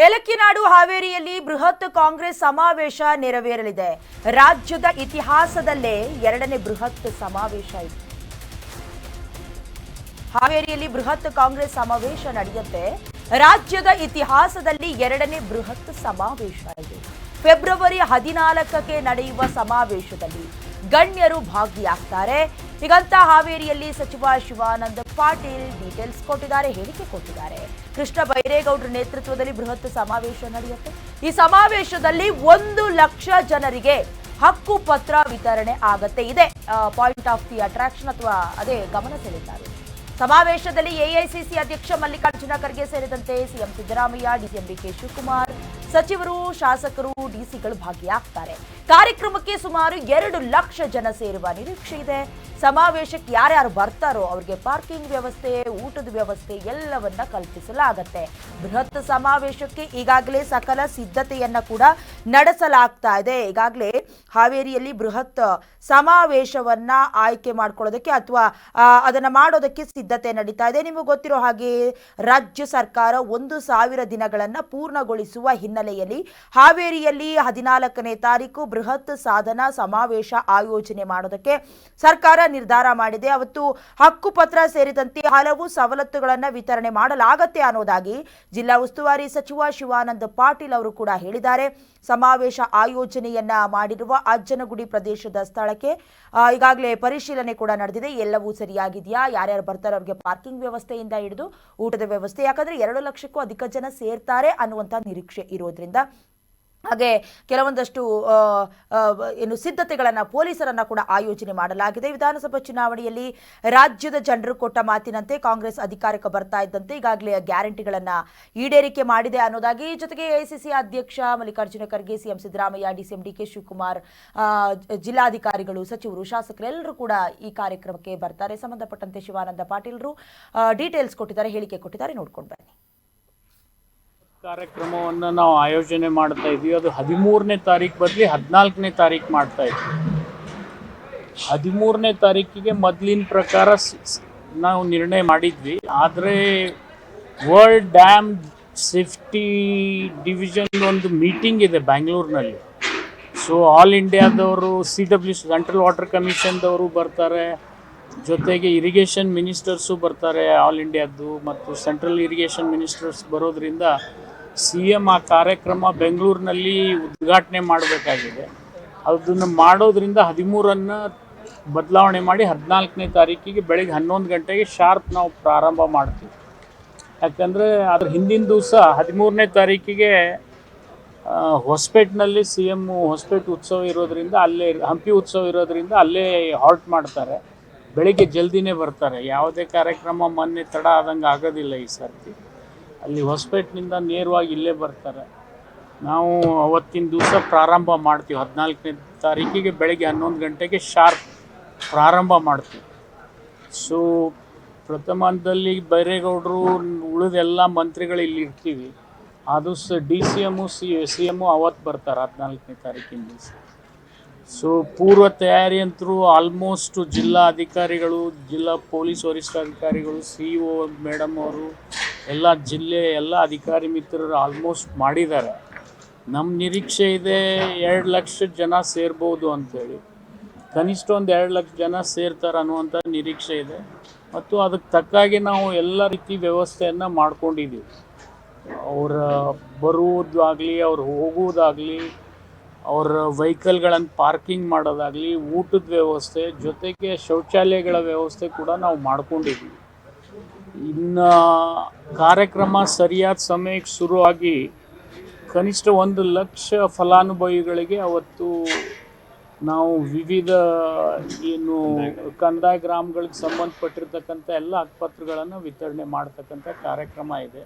ಏಲಕ್ಕಿನಾಡು ಹಾವೇರಿಯಲ್ಲಿ ಬೃಹತ್ ಕಾಂಗ್ರೆಸ್ ಸಮಾವೇಶ ನೆರವೇರಲಿದೆ. ರಾಜ್ಯದ ಇತಿಹಾಸದಲ್ಲೇ ಎರಡನೇ ಬೃಹತ್ ಸಮಾವೇಶ ಇದೆ. ಹಾವೇರಿಯಲ್ಲಿ ಬೃಹತ್ ಕಾಂಗ್ರೆಸ್ ಸಮಾವೇಶ ನಡೆಯುತ್ತೆ. ರಾಜ್ಯದ ಇತಿಹಾಸದಲ್ಲಿ ಎರಡನೇ ಬೃಹತ್ ಸಮಾವೇಶ ಇದೆ. ಫೆಬ್ರವರಿ 14ಕ್ಕೆ ನಡೆಯುವ ಸಮಾವೇಶದಲ್ಲಿ ಗಣ್ಯರು ಭಾಗಿಯಾಗ್ತಾರೆ. ಹೀಗಂತ ಹಾವೇರಿಯಲ್ಲಿ ಸಚಿವ ಶಿವಾನಂದ ಪಾಟೀಲ್ ಡೀಟೇಲ್ಸ್ ಕೊಟ್ಟಿದ್ದಾರೆ, ಹೇಳಿಕೆ ಕೊಟ್ಟಿದ್ದಾರೆ. ಕೃಷ್ಣ ಬೈರೇಗೌಡರ ನೇತೃತ್ವದಲ್ಲಿ ಬೃಹತ್ ಸಮಾವೇಶ ನಡೆಯುತ್ತೆ. ಈ ಸಮಾವೇಶದಲ್ಲಿ 1 ಲಕ್ಷ ಜನರಿಗೆ ಹಕ್ಕು ಪತ್ರ ವಿತರಣೆ ಆಗತ್ತೆ. ಇದೆ ಪಾಯಿಂಟ್ ಆಫ್ ದಿ ಅಟ್ರಾಕ್ಷನ್ ಅಥವಾ ಅದೇ ಗಮನ ಸೆಳೆದಿದ್ದಾರೆ. ಸಮಾವೇಶದಲ್ಲಿ ಎಐಸಿಸಿ ಅಧ್ಯಕ್ಷ ಮಲ್ಲಿಕಾರ್ಜುನ ಖರ್ಗೆ ಸೇರಿದಂತೆ CM Siddaramaiah, DCM DK Shivakumar, ಸಚಿವರು, ಶಾಸಕರು, ಡಿಸಿಗಳು ಭಾಗಿಯಾಗ್ತಾರೆ. ಕಾರ್ಯಕ್ರಮಕ್ಕೆ ಸುಮಾರು 2 ಲಕ್ಷ ಜನ ಸೇರುವ ನಿರೀಕ್ಷೆ ಇದೆ. ಸಮಾವೇಶಕ್ಕೆ ಯಾರ್ಯಾರು ಬರ್ತಾರೋ ಅವರಿಗೆ ಪಾರ್ಕಿಂಗ್ ವ್ಯವಸ್ಥೆ, ಊಟದ ವ್ಯವಸ್ಥೆ ಎಲ್ಲವನ್ನ ಕಲ್ಪಿಸಲಾಗತ್ತೆ. ಬೃಹತ್ ಸಮಾವೇಶಕ್ಕೆ ಈಗಾಗಲೇ ಸಕಲ ಸಿದ್ಧತೆಯನ್ನ ಕೂಡ ನಡೆಸಲಾಗ್ತಾ ಇದೆ. ಈಗಾಗಲೇ ಹಾವೇರಿಯಲ್ಲಿ ಬೃಹತ್ ಸಮಾವೇಶವನ್ನ ಆಯ್ಕೆ ಮಾಡ್ಕೊಳ್ಳೋದಕ್ಕೆ ಅಥವಾ ಅದನ್ನ ಮಾಡೋದಕ್ಕೆ ಸಿದ್ಧತೆ ನಡೀತಾ ಇದೆ. ನಿಮಗೆ ಗೊತ್ತಿರೋ ಹಾಗೆ ರಾಜ್ಯ ಸರ್ಕಾರ 1,000 ದಿನಗಳನ್ನ ಪೂರ್ಣಗೊಳಿಸುವ ಹಿನ್ನೆಲೆಯಲ್ಲಿ ಹಾವೇರಿಯಲ್ಲಿ 14ನೇ ತಾರೀಕು ಬೃಹತ್ ಸಾಧನಾ ಸಮಾವೇಶ ಆಯೋಜನೆ ಮಾಡೋದಕ್ಕೆ ಸರ್ಕಾರ ನಿರ್ಧಾರ ಮಾಡಿದೆ. ಅವತ್ತು ಹಕ್ಕುಪತ್ರ ಸೇರಿದಂತೆ ಹಲವು ಸವಲತ್ತುಗಳನ್ನು ವಿತರಣೆ ಮಾಡಲಾಗತ್ತೆ ಅನ್ನೋದಾಗಿ ಜಿಲ್ಲಾ ಉಸ್ತುವಾರಿ ಸಚಿವ ಶಿವಾನಂದ ಪಾಟೀಲ್ ಅವರು ಕೂಡ ಹೇಳಿದ್ದಾರೆ. ಸಮಾವೇಶ ಆಯೋಜನೆಯನ್ನ ಮಾಡಿರುವ ಅಜ್ಜನಗುಡಿ ಪ್ರದೇಶದ ಸ್ಥಳಕ್ಕೆ ಈಗಾಗಲೇ ಪರಿಶೀಲನೆ ಕೂಡ ನಡೆದಿದೆ. ಎಲ್ಲವೂ ಸರಿಯಾಗಿದೆಯಾ, ಯಾರ್ಯಾರು ಬರ್ತಾರೆ ಅವರಿಗೆ ಪಾರ್ಕಿಂಗ್ ವ್ಯವಸ್ಥೆಯಿಂದ ಹಿಡಿದು ಊಟದ ವ್ಯವಸ್ಥೆ, ಯಾಕಂದ್ರೆ 2 ಲಕ್ಷಕ್ಕೂ ಅಧಿಕ ಜನ ಸೇರ್ತಾರೆ ಅನ್ನುವಂಥ ನಿರೀಕ್ಷೆ ಇರೋದ್ರಿಂದ ಹಾಗೆ ಕೆಲವೊಂದಷ್ಟು ಸಿದ್ಧತೆಗಳನ್ನು ಪೊಲೀಸರನ್ನ ಕೂಡ ಆಯೋಜನೆ ಮಾಡಲಾಗಿದೆ. ವಿಧಾನಸಭಾ ಚುನಾವಣೆಯಲ್ಲಿ ರಾಜ್ಯದ ಜನರು ಕೊಟ್ಟ ಮಾತಿನಂತೆ ಕಾಂಗ್ರೆಸ್ ಅಧಿಕಾರಕ್ಕೆ ಬರ್ತಾ ಇದ್ದಂತೆ ಈಗಾಗಲೇ ಗ್ಯಾರಂಟಿಗಳನ್ನ ಈಡೇರಿಕೆ ಮಾಡಿದೆ ಅನ್ನೋದಾಗಿ, ಜೊತೆಗೆ ಎಐಸಿಸಿ ಅಧ್ಯಕ್ಷ Mallikarjuna Kharge, CM Siddaramaiah, DCM DK Shivakumar, ಜಿಲ್ಲಾಧಿಕಾರಿಗಳು, ಸಚಿವರು, ಶಾಸಕರೆಲ್ಲರೂ ಕೂಡ ಈ ಕಾರ್ಯಕ್ರಮಕ್ಕೆ ಬರ್ತಾರೆ. ಸಂಬಂಧಪಟ್ಟಂತೆ ಶಿವಾನಂದ ಪಾಟೀಲ್ರು ಡೀಟೇಲ್ಸ್ ಕೊಟ್ಟಿದ್ದಾರೆ, ಹೇಳಿಕೆ ಕೊಟ್ಟಿದ್ದಾರೆ. ನೋಡ್ಕೊಂಡು ಬನ್ನಿ. ಕಾರ್ಯಕ್ರಮವನ್ನು ನಾವು ಆಯೋಜನೆ ಮಾಡ್ತಾ ಇದ್ವಿ. ಅದು 13ನೇ ತಾರೀಕು ಬದಲಿ 14ನೇ ತಾರೀಕು ಮಾಡ್ತಾ ಇದ್ವಿ. 13ನೇ ತಾರೀಕಿಗೆ ಮೊದಲಿನ ಪ್ರಕಾರ ನಾವು ನಿರ್ಣಯ ಮಾಡಿದ್ವಿ. ಆದರೆ ವರ್ಲ್ಡ್ ಡ್ಯಾಮ್ ಸೇಫ್ಟಿ ಡಿವಿಷನ್ ಒಂದು ಮೀಟಿಂಗ್ ಇದೆ ಬ್ಯಾಂಗ್ಳೂರಿನಲ್ಲಿ. ಸೊ ಆಲ್ ಇಂಡಿಯಾದವರು, CW ಸೆಂಟ್ರಲ್ ವಾಟರ್ ಕಮಿಷನ್ದವರು ಬರ್ತಾರೆ, ಜೊತೆಗೆ ಇರಿಗೇಷನ್ ಮಿನಿಸ್ಟರ್ಸು ಬರ್ತಾರೆ ಆಲ್ ಇಂಡಿಯಾದ್ದು, ಮತ್ತು ಸೆಂಟ್ರಲ್ ಇರಿಗೇಷನ್ ಮಿನಿಸ್ಟರ್ಸ್ ಬರೋದ್ರಿಂದ CM ಆ ಕಾರ್ಯಕ್ರಮ ಬೆಂಗಳೂರಿನಲ್ಲಿ ಉದ್ಘಾಟನೆ ಮಾಡಬೇಕಾಗಿದೆ. ಅದನ್ನು ಮಾಡೋದ್ರಿಂದ 13ಅನ್ನು ಬದಲಾವಣೆ ಮಾಡಿ 14ನೇ ತಾರೀಕಿಗೆ ಬೆಳಗ್ಗೆ 11 ಗಂಟೆಗೆ ಶಾರ್ಪ್ ನಾವು ಪ್ರಾರಂಭ ಮಾಡ್ತೀವಿ. ಯಾಕಂದರೆ ಅದ್ರ ಹಿಂದಿನ ದಿವಸ 13ನೇ ತಾರೀಕಿಗೆ ಹೊಸಪೇಟ್ನಲ್ಲಿ CM ಹೊಸಪೇಟೆ ಉತ್ಸವ ಇರೋದ್ರಿಂದ, ಅಲ್ಲೇ ಹಂಪಿ ಉತ್ಸವ ಇರೋದ್ರಿಂದ ಅಲ್ಲೇ ಹಾಲ್ಟ್ ಮಾಡ್ತಾರೆ. ಬೆಳಿಗ್ಗೆ ಜಲ್ದಿನೇ ಬರ್ತಾರೆ. ಯಾವುದೇ ಕಾರ್ಯಕ್ರಮ ಮೊನ್ನೆ ತಡ ಆದಂಗೆ ಆಗೋದಿಲ್ಲ ಈ ಸರ್ತಿ. ಅಲ್ಲಿ ಹೊಸಪೇಟಿನಿಂದ ನೇರವಾಗಿ ಇಲ್ಲೇ ಬರ್ತಾರೆ. ನಾವು ಅವತ್ತಿನ ದಿವಸ ಪ್ರಾರಂಭ ಮಾಡ್ತೀವಿ. 14ನೇ ತಾರೀಕಿಗೆ ಬೆಳಗ್ಗೆ 11 ಗಂಟೆಗೆ ಶಾರ್ಪ್ ಪ್ರಾರಂಭ ಮಾಡ್ತೀವಿ. ಸೊ ಪ್ರಥಮ ಹಂತದಲ್ಲಿ ಬೈರೇಗೌಡರು, ಉಳಿದೆಲ್ಲ ಮಂತ್ರಿಗಳು ಇಲ್ಲಿ ಇರ್ತೀವಿ. ಅದು DCM CM ಅವತ್ತು ಬರ್ತಾರೆ 14ನೇ ತಾರೀಕಿನ ದಿವಸ. ಸೊ ಪೂರ್ವ ತಯಾರಿ ಅಂತರೂ ಆಲ್ಮೋಸ್ಟ್ ಜಿಲ್ಲಾ ಅಧಿಕಾರಿಗಳು, ಜಿಲ್ಲಾ ಪೊಲೀಸ್ ವರಿಷ್ಠಾಧಿಕಾರಿಗಳು, CEO ಮೇಡಮ್ ಅವರು, ಎಲ್ಲ ಜಿಲ್ಲೆ ಎಲ್ಲ ಅಧಿಕಾರಿ ಮಿತ್ರರು ಆಲ್ಮೋಸ್ಟ್ ಮಾಡಿದ್ದಾರೆ. ನಮ್ಮ ನಿರೀಕ್ಷೆ ಇದೆ 2 ಲಕ್ಷ ಜನ ಸೇರ್ಬೋದು ಅಂಥೇಳಿ. ಕನಿಷ್ಠ ಒಂದು 2 ಲಕ್ಷ ಜನ ಸೇರ್ತಾರೆ ಅನ್ನುವಂಥ ನಿರೀಕ್ಷೆ ಇದೆ. ಮತ್ತು ಅದಕ್ಕೆ ತಕ್ಕಾಗಿ ನಾವು ಎಲ್ಲ ರೀತಿ ವ್ಯವಸ್ಥೆಯನ್ನು ಮಾಡ್ಕೊಂಡಿದ್ದೀವಿ. ಅವರ ಬರುವುದಾಗಲಿ, ಅವ್ರು ಹೋಗುವುದಾಗಲಿ, ಅವರ ವೆಹಿಕಲ್ಗಳನ್ನು ಪಾರ್ಕಿಂಗ್ ಮಾಡೋದಾಗಲಿ, ಊಟದ ವ್ಯವಸ್ಥೆ, ಜೊತೆಗೆ ಶೌಚಾಲಯಗಳ ವ್ಯವಸ್ಥೆ ಕೂಡ ನಾವು ಮಾಡ್ಕೊಂಡಿದ್ವಿ. ಇನ್ನು ಕಾರ್ಯಕ್ರಮ ಸರಿಯಾದ ಸಮಯಕ್ಕೆ ಶುರುವಾಗಿ ಕನಿಷ್ಠ 1 ಲಕ್ಷ ಫಲಾನುಭವಿಗಳಿಗೆ ಅವತ್ತು ನಾವು ವಿವಿಧ ಏನು ಕಂದಾಯ ಗ್ರಾಮಗಳಿಗೆ ಸಂಬಂಧಪಟ್ಟಿರ್ತಕ್ಕಂಥ ಎಲ್ಲ ಹಕ್ಕುಪತ್ರಗಳನ್ನು ವಿತರಣೆ ಮಾಡ್ತಕ್ಕಂಥ ಕಾರ್ಯಕ್ರಮ ಇದೆ.